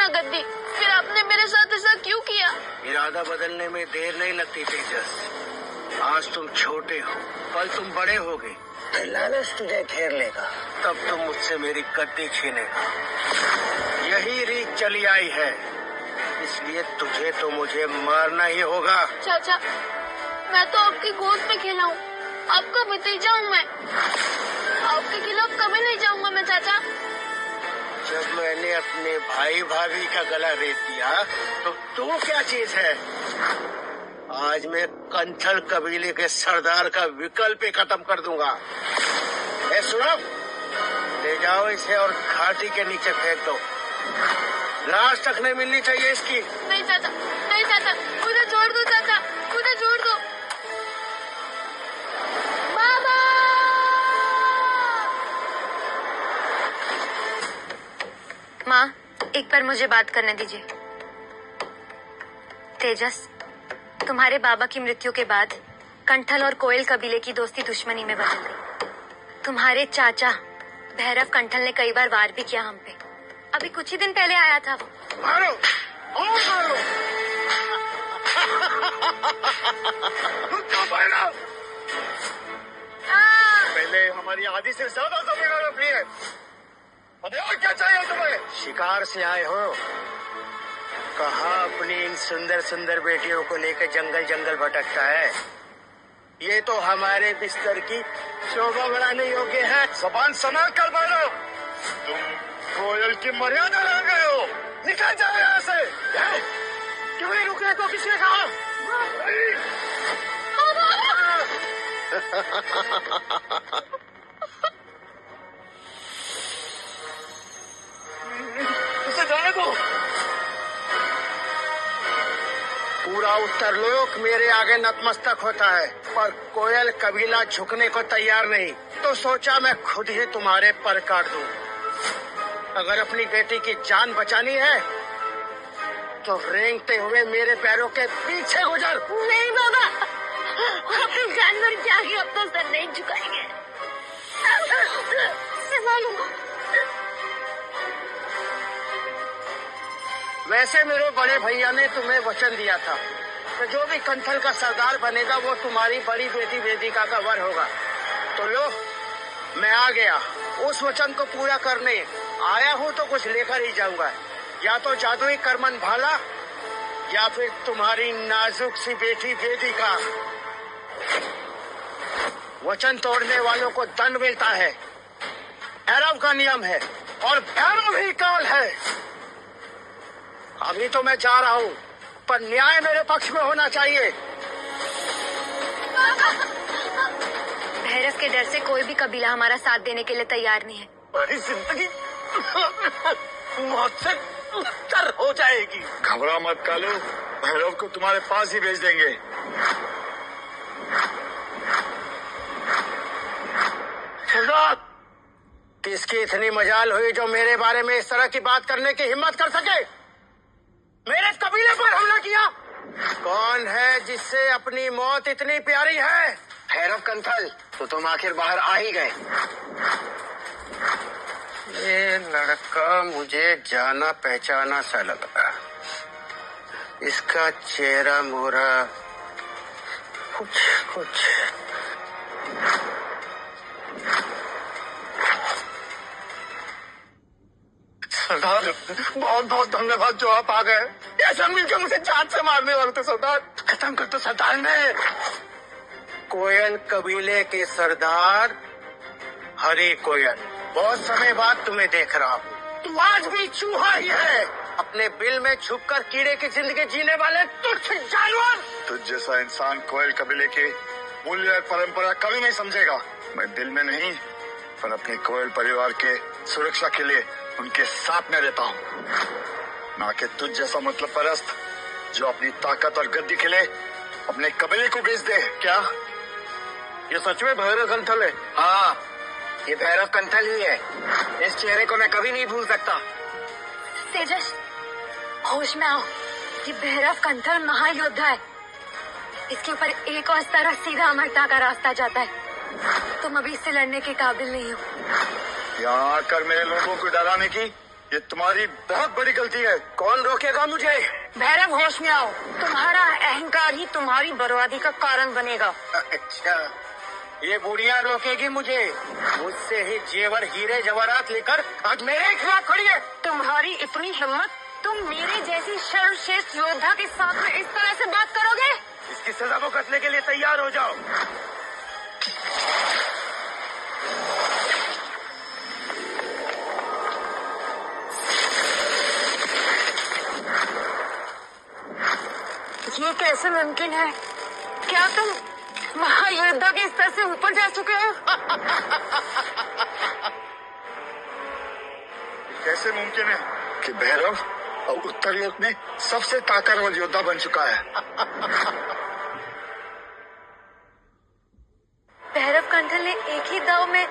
ना गद्दी, फिर आपने मेरे साथ ऐसा क्यों किया? इरादा बदलने में देर नहीं लगती तेजस। आज तुम छोटे हो, कल तुम बड़े होगे। लालच तुझे घेर लेगा, तब तुम मुझसे मेरी गद्दी छीनेगा। यही रीत चली आई है, इसलिए तुझे तो मुझे मारना ही होगा। चाचा, मैं तो आपकी गोद में खेला हूँ, आपका भतीजा हूँ मैं। आपके खिलाफ कभी नहीं जाऊंगा मैं चाचा। जब मैंने अपने भाई भाभी का गला रेत दिया तो तू क्या चीज है? आज मैं कंथल कबीले के सरदार का विकल्प ही खत्म कर दूंगा। ए सुनो, ले जाओ इसे और घाटी के नीचे फेंक दो। लाश तक नहीं मिलनी चाहिए इसकी। नहीं चाचा, नहीं चाचा, मुझे छोड़ दो चाचा, मुझे छोड़ दो। बाबा! माँ, एक बार मुझे बात करने दीजिए। तेजस, तुम्हारे बाबा की मृत्यु के बाद कंठल और कोयल कबीले की दोस्ती दुश्मनी में बदल गई। तुम्हारे चाचा भैरव कंठल ने कई बार वार भी किया हम पे। अभी कुछ ही दिन पहले आया था वो। मारो और मारो। पहले हमारी आधी से ज्यादा जमीन अपनी है। और क्या चाहिए तुम्हें? शिकार से आए हो? कहा अपनी इन सुंदर सुंदर बेटियों को लेकर जंगल जंगल भटकता है। ये तो हमारे बिस्तर की शोभा बढ़ाने योग्य है। जबान संभाल कर बोलो। तुम कोयल की मर्यादा रह गए हो। निकल जाओ यहाँ से। क्यों नहीं रुके तो किसने कहा? उसे जाने दो। पूरा उत्तर लोक मेरे आगे नतमस्तक होता है, पर कोयल कबीला झुकने को तैयार नहीं। तो सोचा मैं खुद ही तुम्हारे पर काट दूं। अगर अपनी बेटी की जान बचानी है तो रेंगते हुए मेरे पैरों के पीछे गुजर। नहीं बाबा, अपने जानवर के आगे अपना सर नहीं झुकाएंगे। संभालो। वैसे मेरे बड़े भैया ने तुम्हें वचन दिया था कि जो भी कंथल का सरदार बनेगा वो तुम्हारी बड़ी बेटी वेदिका का वर होगा। तो लो, मैं आ गया उस वचन को पूरा करने। आया हूँ तो कुछ लेकर ही जाऊंगा, या तो जादुई करमन भाला या फिर तुम्हारी नाजुक सी बेटी वेदिका। वचन तोड़ने वालों को दंड मिलता है, भैरव का नियम है और भैरव ही काल है। अभी तो मैं जा रहा हूँ, पर न्याय मेरे पक्ष में होना चाहिए। भैरव के डर से कोई भी कबीला हमारा साथ देने के लिए तैयार नहीं है। बड़ी जिंदगी मौत से तर हो जाएगी। घबरा मत कालू, भैरव को तुम्हारे पास ही भेज देंगे। सरदार, किसकी इतनी मजाल हुई जो मेरे बारे में इस तरह की बात करने की हिम्मत कर सके? मेरे कबीले पर हमला किया। कौन है जिससे अपनी मौत इतनी प्यारी है? भैरव कंथल, तो तुम आखिर बाहर आ ही गए। ये लड़का मुझे जाना पहचाना सा लगा। इसका चेहरा मोहरा कुछ कुछ। सरदार, बहुत बहुत धन्यवाद जो आप आ गए। ऐसा मिलकर मुझे जान से मारने वाले थे सरदार। खत्म कर दो सरदार ने। कोयल कबीले के सरदार हरी कोयल, बहुत समय बाद तुम्हें देख रहा हूँ। तू आज भी चूहा ही है, अपने बिल में छुपकर कीड़े की जिंदगी जीने वाले तुच्छ जानवर। तुझ जैसा इंसान कोयल कबीले के मूल्य और परंपरा कभी नहीं समझेगा। मैं दिल में नहीं, पर अपने कोयल परिवार के सुरक्षा के लिए उनके साथ में रहता हूँ। ना कि तुझ जैसा मतलब परस्त जो अपनी ताकत और गद्दी के लिए अपने कबीले को बेच दे। क्या ये सच में भैरव कंथल है? हाँ, ये भैरव कंथल ही है। इस चेहरे को मैं कभी नहीं भूल सकता। तेजस, होश में आओ। ये भैरव कंथल महायोद्धा है। इसके ऊपर एक और तरह सीधा अमरता का रास्ता जाता है। तुम अभी इससे लड़ने के काबिल नहीं हो। यहाँ आकर मेरे लोगों को डराने की ये तुम्हारी बहुत बड़ी गलती है। कौन रोकेगा मुझे? भैरव, होश में आओ। तुम्हारा अहंकार ही तुम्हारी बर्बादी का कारण बनेगा। अच्छा, ये बुढ़िया रोकेगी मुझे? मुझसे ही जेवर हीरे जवाहरात लेकर आज मेरे खिलाफ खड़ी है। तुम्हारी इतनी हिम्मत, तुम मेरे जैसी सर्वश्रेष्ठ योद्धा के साथ में इस तरह से बात करोगे? इसकी सजा भुगतने के लिए तैयार हो जाओ। ये कैसे मुमकिन है? क्या तुम महायोद्धा के स्तर से ऊपर जा चुके हो? कैसे मुमकिन है कि भैरव और उत्तर योग में सबसे ताकतवर योद्धा बन चुका है? भैरव कंठल ने एक ही दाव में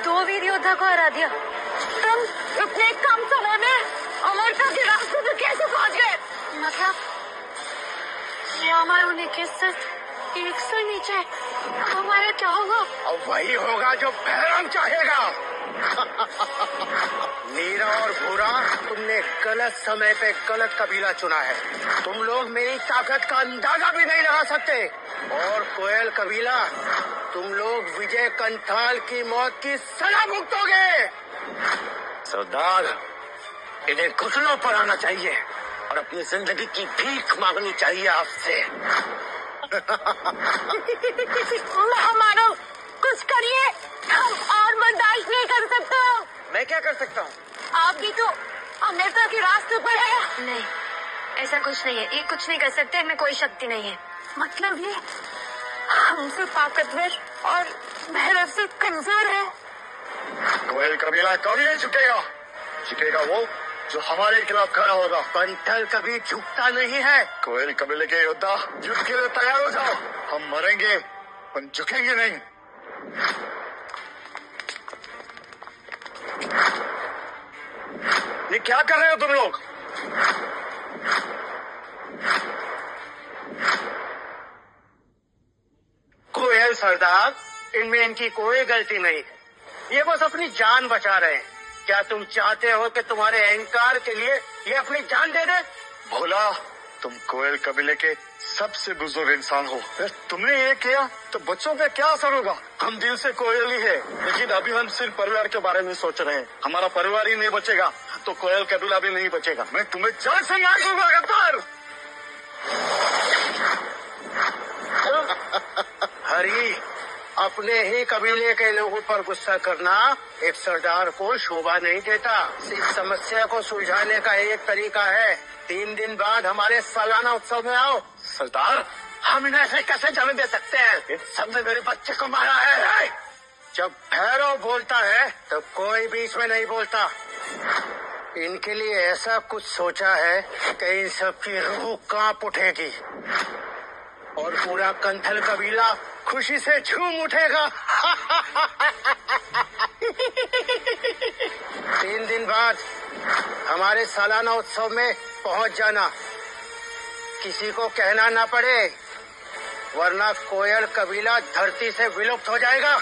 2 वीर योद्धा को हरा दिया। तुम इतने कम समय में अमरता के रास्ते पर कैसे पहुंच गए? मतलब ये अमर होने के सिर्फ 1 से नीचे हमारा क्या होगा? और वही होगा जो भैरव चाहेगा। नीरा और भूरा, तुमने गलत समय पे गलत कबीला चुना है। तुम लोग मेरी ताकत का अंदाजा भी नहीं लगा सकते। और कोयल कबीला, तुम लोग विजय कंठाल की मौत की सजा भुगतोगे। सरदार, इन्हें घुटनों पर आना चाहिए और अपनी जिंदगी की भीख मांगनी चाहिए आपसे। महामानव, कुछ करिए। हम और बर्दाश्त नहीं कर सकते। मैं क्या कर सकता हूँ? आप भी तो अमरता के रास्ते पर है। नहीं, ऐसा कुछ नहीं है। ये कुछ नहीं कर सकते, हमें कोई शक्ति नहीं है। मतलब ये हमसे ताकतवर और भैरव से कमजोर है। कोयल कबीला कभी नहीं झुकेगा। झुकेगा वो जो हमारे खिलाफ खड़ा होगा। कंठल कभी झुकता नहीं है। कोयल कबीले के योद्धा, युद्ध के लिए तैयार हो जाओ। हम मरेंगे पर झुकेंगे नहीं। ये क्या कर रहे हो तुम लोग? कोयल सरदार, इनमें इनकी कोई गलती नहीं। ये बस अपनी जान बचा रहे हैं। क्या तुम चाहते हो कि तुम्हारे अहंकार के लिए ये अपनी जान दे दे? भोला, तुम कोयल कबीले के सबसे बुजुर्ग इंसान हो। तुमने ये किया तो बच्चों पे क्या असर होगा? हम दिल से कोयल ही है, लेकिन अभी हम सिर्फ परिवार के बारे में सोच रहे हैं। हमारा परिवार ही नहीं बचेगा तो कोयल कबीला भी नहीं बचेगा। मैं तुम्हें जान से मार दूंगा गद्दार। हरी, अपने ही कबीले के लोगों पर गुस्सा करना एक सरदार को शोभा नहीं देता। इस समस्या को सुलझाने का एक तरीका है, 3 दिन बाद हमारे सालाना उत्सव में आओ। सरदार, हम इन्हें ऐसे कैसे जाने दे सकते हैं? इन सबने मेरे बच्चे को मारा है। जब भैरव बोलता है तो कोई बीच में नहीं बोलता। इनके लिए ऐसा कुछ सोचा है कि इन सबकी रूह कांप उठेगी और पूरा कंथल कबीला खुशी से झूम उठेगा। 3 दिन बाद हमारे सालाना उत्सव में पहुंच जाना। किसी को कहना ना पड़े, वरना कोयल कबीला धरती से विलुप्त हो जाएगा।